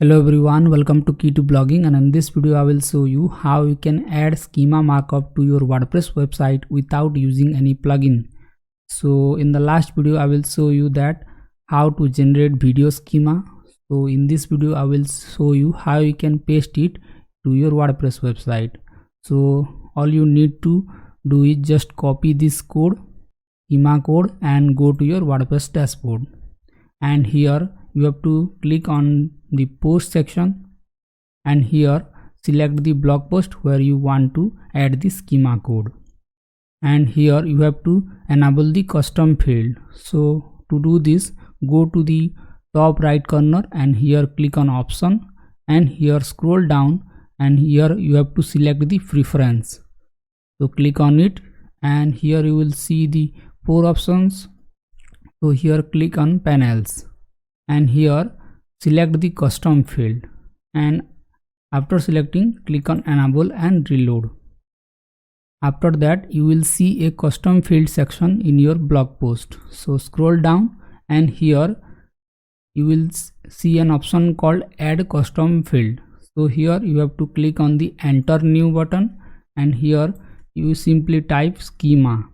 Hello everyone, welcome to Key to Blogging, and in this video I will show you how you can add schema markup to your WordPress website without using any plugin. So in the last video I will show you that how to generate video schema. So in this video I will show you how you can paste it to your WordPress website. So all you need to do is just copy this code, schema code, and go to your WordPress dashboard. And here you have to click on the post section, and here select the blog post where you want to add the schema code, and here you have to enable the custom field. So to do this, go to the top right corner and here click on option, and here scroll down, and here you have to select the preference. So click on it, and here you will see the 4 options. So here click on panels, and here select the custom field, and after selecting click on enable and reload. After that you will see a custom field section in your blog post. So scroll down, and here you will see an option called add custom field. So here you have to click on the enter new button, and here you simply type schema,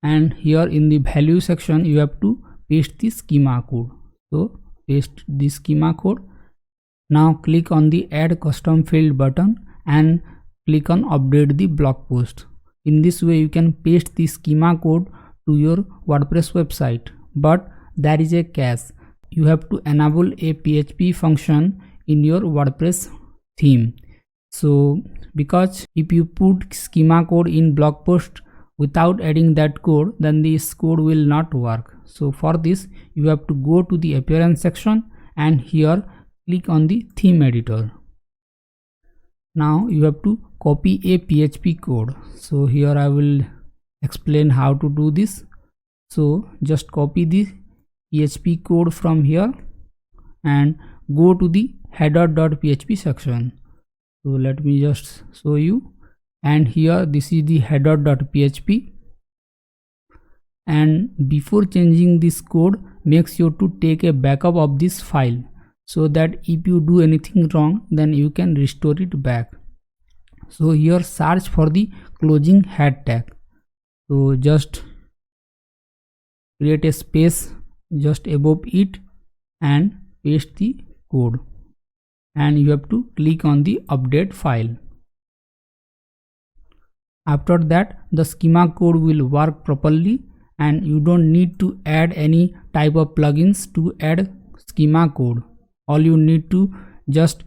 and here in the value section you have to paste the schema code. So paste the schema code. Now click on the add custom field button and click on update the blog post. In this way you can paste the schema code to your WordPress website, but there is a catch. You have to enable a PHP function in your WordPress theme. So because if you put schema code in blog post without adding that code, then this code will not work. So for this you have to go to the appearance section, and here click on the theme editor. Now you have to copy a PHP code. So here I will explain how to do this. So just copy the PHP code from here and go to the header.php section. So let me just show you, and here this is the header.php, and before changing this code make sure to take a backup of this file, so that if you do anything wrong then you can restore it back. So here search for the closing head tag. So just create a space just above it and paste the code, and you have to click on the update file. After that the schema code will work properly, and you don't need to add any type of plugins to add schema code. All you need to just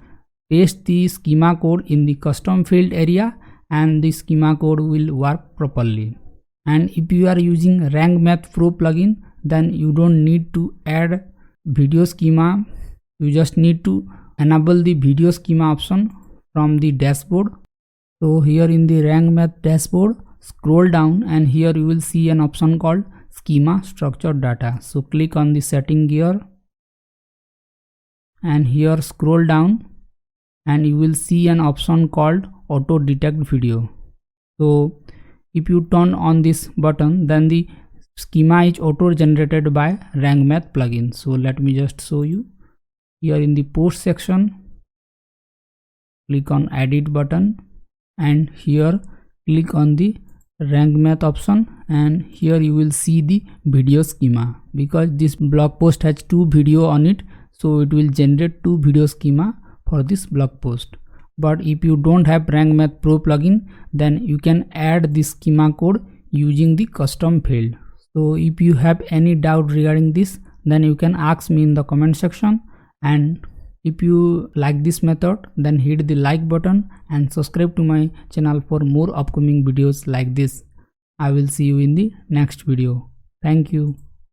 paste the schema code in the custom field area, and the schema code will work properly. And if you are using Rank Math Pro plugin, then you don't need to add video schema. You just need to enable the video schema option from the dashboard. So here in the Rank Math dashboard, scroll down, and here you will see an option called schema structured data. So click on the setting here, and here scroll down, and you will see an option called auto detect video. So if you turn on this button, then the schema is auto generated by Rank Math plugin. So let me just show you. Here in the post section, click on edit button, and here click on the Rank Math option, and here you will see the video schema. Because this blog post has 2 video on it, so it will generate 2 video schema for this blog post. But if you don't have Rank Math Pro plugin, then you can add this schema code using the custom field. So if you have any doubt regarding this, then you can ask me in the comment section. And if you like this method, then hit the like button and subscribe to my channel for more upcoming videos like this. I will see you in the next video. Thank you.